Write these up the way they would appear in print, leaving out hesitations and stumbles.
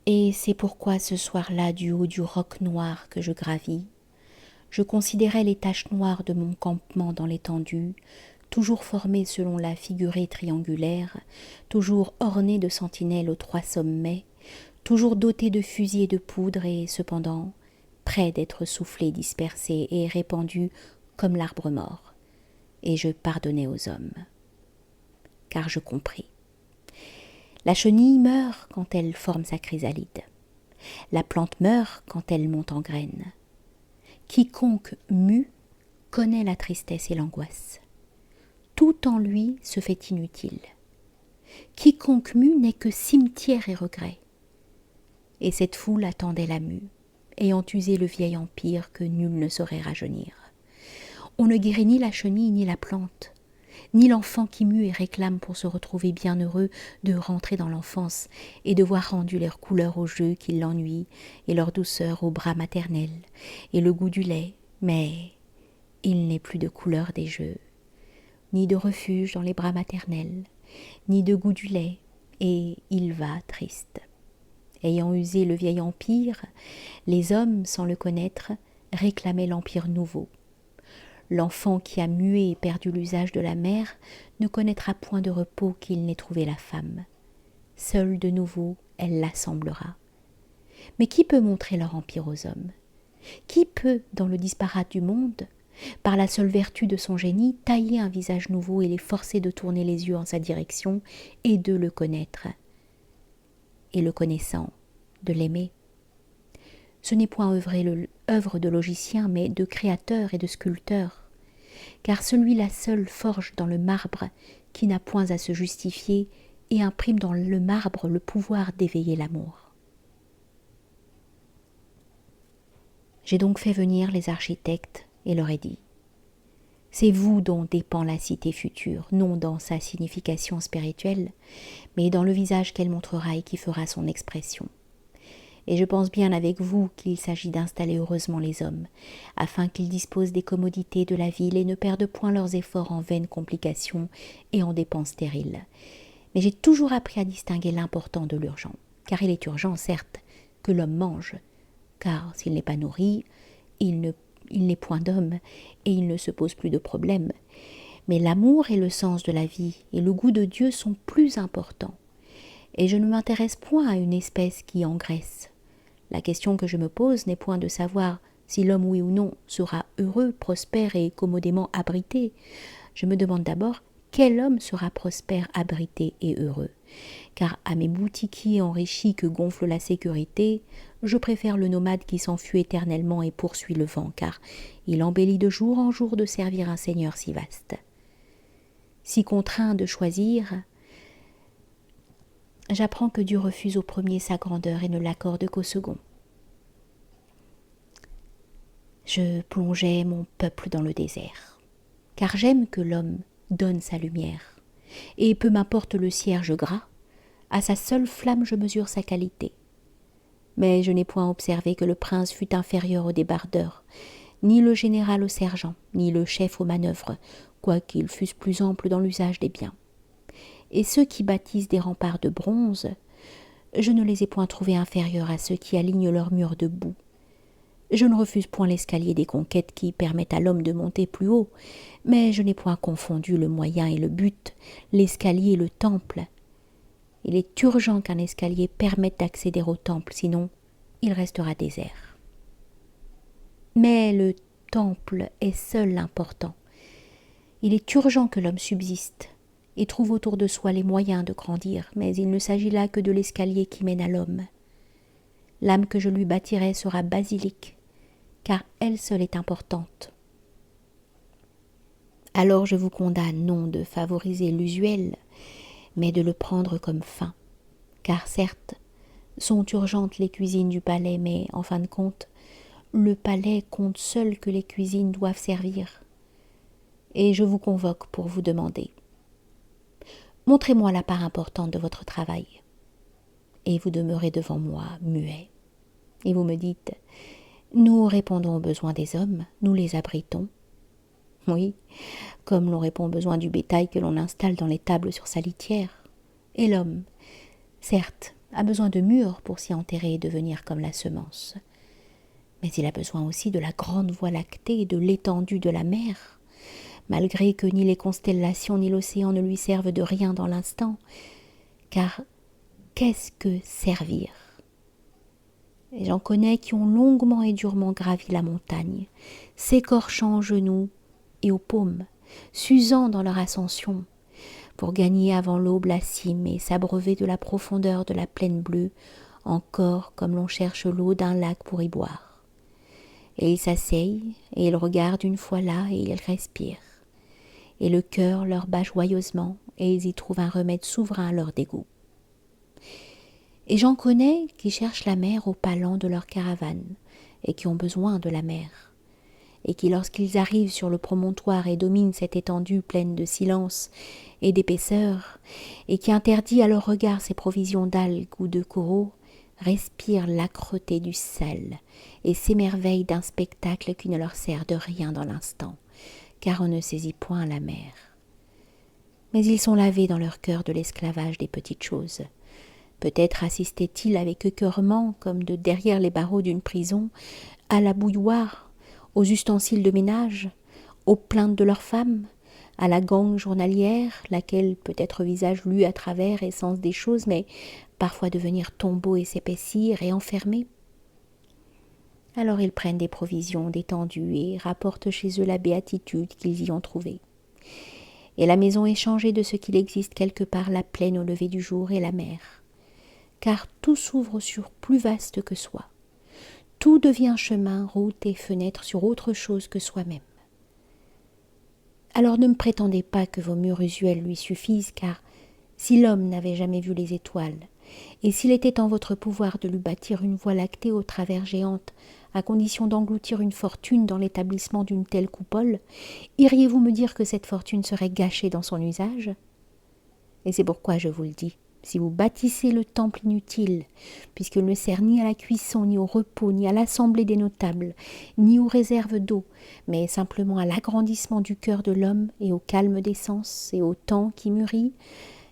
Et c'est pourquoi ce soir-là, du haut du roc noir que je gravis, je considérais les taches noires de mon campement dans l'étendue, toujours formées selon la figurée triangulaire, toujours ornées de sentinelles aux 3 sommets, toujours dotées de fusils et de poudre, et cependant près d'être soufflées, dispersées et répandues comme l'arbre mort. Et je pardonnais aux hommes, car je compris. La chenille meurt quand elle forme sa chrysalide. La plante meurt quand elle monte en graine. Quiconque mue connaît la tristesse et l'angoisse. Tout en lui se fait inutile. Quiconque mue n'est que cimetière et regret. Et cette foule attendait la mue, ayant usé le vieil empire que nul ne saurait rajeunir. On ne guérit ni la chenille ni la plante, ni l'enfant qui mue et réclame pour se retrouver bien heureux de rentrer dans l'enfance et de voir rendu leur couleur aux jeux qui l'ennuient et leur douceur aux bras maternels et le goût du lait, mais il n'est plus de couleur des jeux, ni de refuge dans les bras maternels, ni de goût du lait, et il va triste. Ayant usé le vieil empire, les hommes, sans le connaître, réclamaient l'empire nouveau. L'enfant qui a mué et perdu l'usage de la mère ne connaîtra point de repos qu'il n'ait trouvé la femme. Seule de nouveau, elle l'assemblera. Mais qui peut montrer leur empire aux hommes? Qui peut, dans le disparate du monde, par la seule vertu de son génie, tailler un visage nouveau et les forcer de tourner les yeux en sa direction et de le connaître? Et le connaissant, de l'aimer. Ce n'est point œuvre de logicien, mais de créateur et de sculpteur, car celui-là seul forge dans le marbre qui n'a point à se justifier et imprime dans le marbre le pouvoir d'éveiller l'amour. J'ai donc fait venir les architectes et leur ai dit: c'est vous dont dépend la cité future, non dans sa signification spirituelle, mais dans le visage qu'elle montrera et qui fera son expression. Et je pense bien avec vous qu'il s'agit d'installer heureusement les hommes, afin qu'ils disposent des commodités de la ville et ne perdent point leurs efforts en vaines complications et en dépenses stériles. Mais j'ai toujours appris à distinguer l'important de l'urgent, car il est urgent, certes, que l'homme mange, car s'il n'est pas nourri, il n'est point d'homme, et il ne se pose plus de problème. Mais l'amour et le sens de la vie et le goût de Dieu sont plus importants. Et je ne m'intéresse point à une espèce qui engraisse. La question que je me pose n'est point de savoir si l'homme, oui ou non, sera heureux, prospère et commodément abrité. Je me demande d'abord quel homme sera prospère, abrité et heureux. Car à mes boutiquiers enrichis que gonfle la sécurité, je préfère le nomade qui s'enfuit éternellement et poursuit le vent, car il embellit de jour en jour de servir un seigneur si vaste. Si contraint de choisir, j'apprends que Dieu refuse au premier sa grandeur et ne l'accorde qu'au second. Je plongeais mon peuple dans le désert, car j'aime que l'homme donne sa lumière, et peu m'importe le cierge gras, à sa seule flamme je mesure sa qualité. Mais je n'ai point observé que le prince fût inférieur au débardeur, ni le général au sergent, ni le chef aux manœuvres, quoiqu'ils fussent plus amples dans l'usage des biens. Et ceux qui bâtissent des remparts de bronze, je ne les ai point trouvés inférieurs à ceux qui alignent leurs murs de boue. Je ne refuse point l'escalier des conquêtes qui permettent à l'homme de monter plus haut, mais je n'ai point confondu le moyen et le but, l'escalier et le temple. Il est urgent qu'un escalier permette d'accéder au temple, sinon il restera désert. Mais le temple est seul l'important. Il est urgent que l'homme subsiste et trouve autour de soi les moyens de grandir, mais il ne s'agit là que de l'escalier qui mène à l'homme. L'âme que je lui bâtirai sera basilique, car elle seule est importante. Alors je vous condamne non de favoriser l'usuel, mais de le prendre comme fin, car certes, sont urgentes les cuisines du palais, mais en fin de compte, le palais compte seul que les cuisines doivent servir. Et je vous convoque pour vous demander: montrez-moi la part importante de votre travail. Et vous demeurez devant moi, muet. Et vous me dites: nous répondons aux besoins des hommes, nous les abritons. Oui, comme l'on répond aux besoins du bétail que l'on installe dans les tables sur sa litière. Et l'homme, certes, a besoin de murs pour s'y enterrer et devenir comme la semence. Mais il a besoin aussi de la grande voie lactée et de l'étendue de la mer, malgré que ni les constellations ni l'océan ne lui servent de rien dans l'instant, car qu'est-ce que servir? Et j'en connais qui ont longuement et durement gravi la montagne, s'écorchant aux genoux et aux paumes, s'usant dans leur ascension, pour gagner avant l'aube la cime et s'abreuver de la profondeur de la plaine bleue, encore comme l'on cherche l'eau d'un lac pour y boire. Et ils s'asseyent, et ils regardent une fois là, et ils respirent. Et le cœur leur bat joyeusement, et ils y trouvent un remède souverain à leur dégoût. Et j'en connais qui cherchent la mer au palan de leur caravane, et qui ont besoin de la mer, et qui, lorsqu'ils arrivent sur le promontoire et dominent cette étendue pleine de silence et d'épaisseur, et qui interdit à leur regard ces provisions d'algues ou de coraux, respirent l'âcreté du sel et s'émerveillent d'un spectacle qui ne leur sert de rien dans l'instant, car on ne saisit point la mer. Mais ils sont lavés dans leur cœur de l'esclavage des petites choses. Peut-être assistaient-ils avec écœurement, comme de derrière les barreaux d'une prison, à la bouilloire, aux ustensiles de ménage, aux plaintes de leurs femmes, à la gangue journalière, laquelle peut être visage lu à travers et sens des choses, mais parfois devenir tombeau et s'épaissir et enfermer. Alors ils prennent des provisions d'étendue et rapportent chez eux la béatitude qu'ils y ont trouvée. Et la maison est changée de ce qu'il existe quelque part la plaine au lever du jour et la mer. Car tout s'ouvre sur plus vaste que soi. Tout devient chemin, route et fenêtre sur autre chose que soi-même. Alors ne me prétendez pas que vos murs usuels lui suffisent, car si l'homme n'avait jamais vu les étoiles, et s'il était en votre pouvoir de lui bâtir une voie lactée aux travers géantes, à condition d'engloutir une fortune dans l'établissement d'une telle coupole, iriez-vous me dire que cette fortune serait gâchée dans son usage? Et c'est pourquoi je vous le dis. Si vous bâtissez le temple inutile, puisqu'il ne sert ni à la cuisson, ni au repos, ni à l'assemblée des notables, ni aux réserves d'eau, mais simplement à l'agrandissement du cœur de l'homme et au calme des sens et au temps qui mûrit,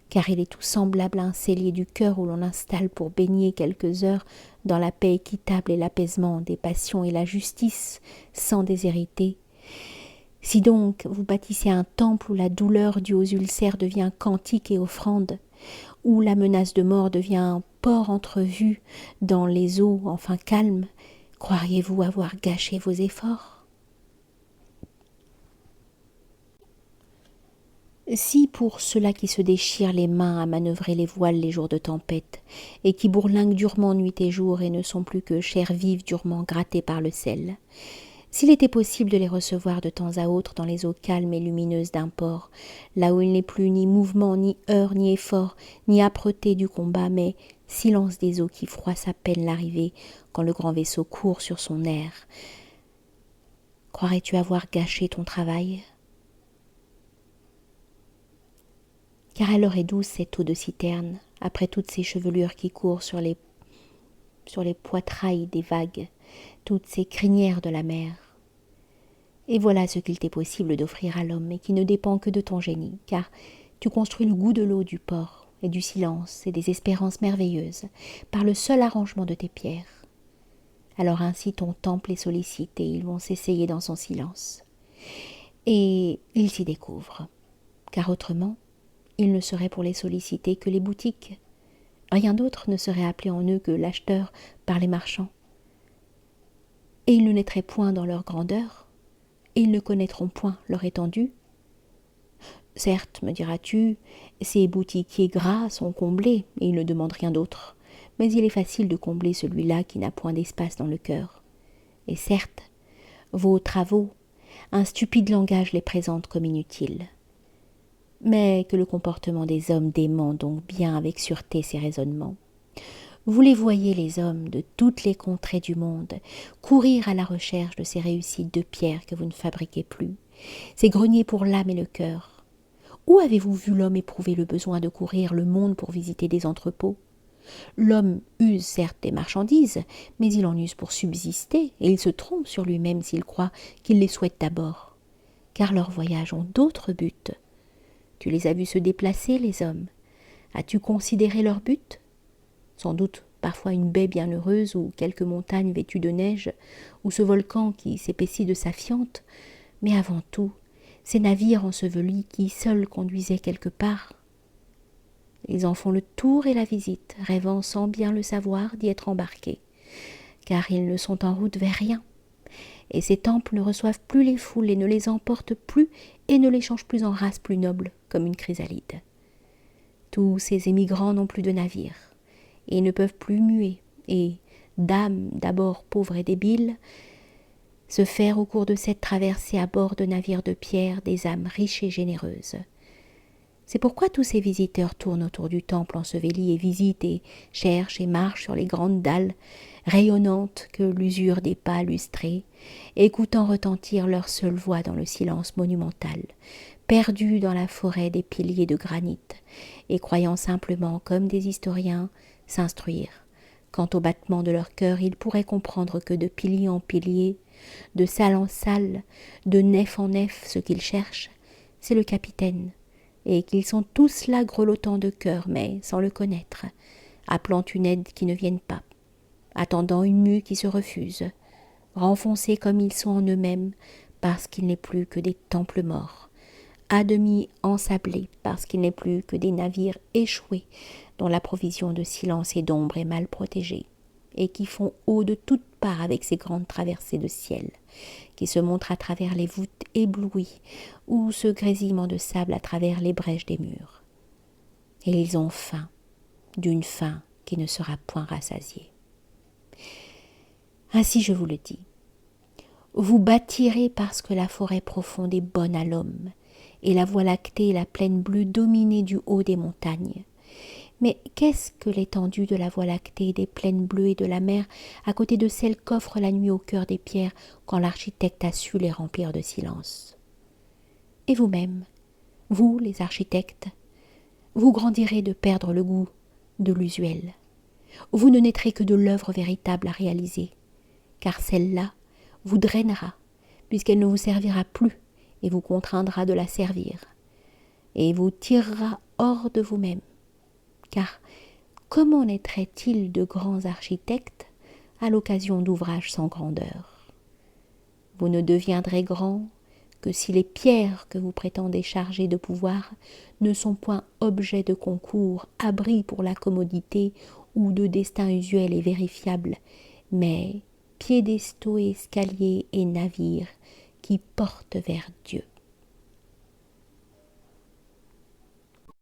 car il est tout semblable à un cellier du cœur où l'on installe pour baigner quelques heures dans la paix équitable et l'apaisement des passions et la justice, sans déshériter. Si donc vous bâtissez un temple où la douleur due aux ulcères devient cantique et offrande, où la menace de mort devient un port entrevu dans les eaux enfin calmes, croiriez-vous avoir gâché vos efforts? Si pour ceux-là qui se déchirent les mains à manœuvrer les voiles les jours de tempête, et qui bourlinguent durement nuit et jour et ne sont plus que chair vive durement grattée par le sel, s'il était possible de les recevoir de temps à autre dans les eaux calmes et lumineuses d'un port, là où il n'est plus ni mouvement, ni heurts, ni effort, ni âpreté du combat, mais silence des eaux qui froissent à peine l'arrivée quand le grand vaisseau court sur son air, croirais-tu avoir gâché ton travail? Car elle leur est douce cette eau de citerne, après toutes ces chevelures qui courent sur les poitrails des vagues, toutes ces crinières de la mer. Et voilà ce qu'il t'est possible d'offrir à l'homme, et qui ne dépend que de ton génie, car tu construis le goût de l'eau du port, et du silence, et des espérances merveilleuses, par le seul arrangement de tes pierres. Alors ainsi ton temple est sollicité, ils vont s'essayer dans son silence. Et ils s'y découvrent, car autrement, il ne serait pour les solliciter que les boutiques. Rien d'autre ne serait appelé en eux que l'acheteur par les marchands. Et ils ne naîtraient point dans leur grandeur, et ils ne connaîtront point leur étendue. Certes, me diras-tu, ces boutiquiers gras sont comblés, et ils ne demandent rien d'autre, mais il est facile de combler celui-là qui n'a point d'espace dans le cœur. Et certes, vos travaux, un stupide langage les présente comme inutiles. Mais que le comportement des hommes dément donc bien avec sûreté ces raisonnements. Vous les voyez, les hommes de toutes les contrées du monde, courir à la recherche de ces réussites de pierre que vous ne fabriquez plus, ces greniers pour l'âme et le cœur. Où avez-vous vu l'homme éprouver le besoin de courir le monde pour visiter des entrepôts? L'homme use certes des marchandises, mais il en use pour subsister, et il se trompe sur lui-même s'il croit qu'il les souhaite d'abord, car leurs voyages ont d'autres buts. Tu les as vus se déplacer, les hommes. As-tu considéré leur but? sans doute parfois une baie bienheureuse ou quelques montagnes vêtues de neige, ou ce volcan qui s'épaissit de sa fiente, mais avant tout, ces navires ensevelis qui seuls conduisaient quelque part. Ils en font le tour et la visite, rêvant sans bien le savoir d'y être embarqués, car ils ne sont en route vers rien, et ces temples ne reçoivent plus les foules et ne les emportent plus et ne les changent plus en races plus nobles, comme une chrysalide. Tous ces émigrants n'ont plus de navires, et ne peuvent plus muer, et, d'âmes d'abord pauvres et débiles, se faire au cours de cette traversée à bord de navires de pierre des âmes riches et généreuses. C'est pourquoi tous ces visiteurs tournent autour du temple enseveli et visitent et cherchent et marchent sur les grandes dalles rayonnantes que l'usure des pas lustrés, écoutant retentir leur seule voix dans le silence monumental, perdus dans la forêt des piliers de granit, et croyant simplement, comme des historiens, s'instruire. Quant au battement de leur cœur, ils pourraient comprendre que de pilier en pilier, de salle en salle, de nef en nef, ce qu'ils cherchent, c'est le capitaine, et qu'ils sont tous là grelottant de cœur, mais sans le connaître, appelant une aide qui ne vienne pas, attendant une mue qui se refuse, renfoncés comme ils sont en eux-mêmes, parce qu'il n'est plus que des temples morts, à demi ensablés, parce qu'il n'est plus que des navires échoués, dont la provision de silence et d'ombre est mal protégée, et qui font eau de toutes parts avec ces grandes traversées de ciel, qui se montrent à travers les voûtes éblouies, ou ce grésillement de sable à travers les brèches des murs. Et ils ont faim, d'une faim qui ne sera point rassasiée. Ainsi je vous le dis, vous bâtirez parce que la forêt profonde est bonne à l'homme, et la voie lactée et la plaine bleue dominée du haut des montagnes. Mais qu'est-ce que l'étendue de la voie lactée, des plaines bleues et de la mer, à côté de celle qu'offre la nuit au cœur des pierres quand l'architecte a su les remplir de silence? Et vous-même, vous les architectes, vous grandirez de perdre le goût de l'usuel. Vous ne naîtrez que de l'œuvre véritable à réaliser, car celle-là vous drainera, puisqu'elle ne vous servira plus et vous contraindra de la servir, et vous tirera hors de vous-même. Car comment naîtrait-il de grands architectes à l'occasion d'ouvrages sans grandeur? Vous ne deviendrez grand que si les pierres que vous prétendez charger de pouvoir ne sont point objets de concours, abris pour la commodité ou de destin usuel et vérifiable, mais piédestaux, escaliers et navires qui portent vers Dieu.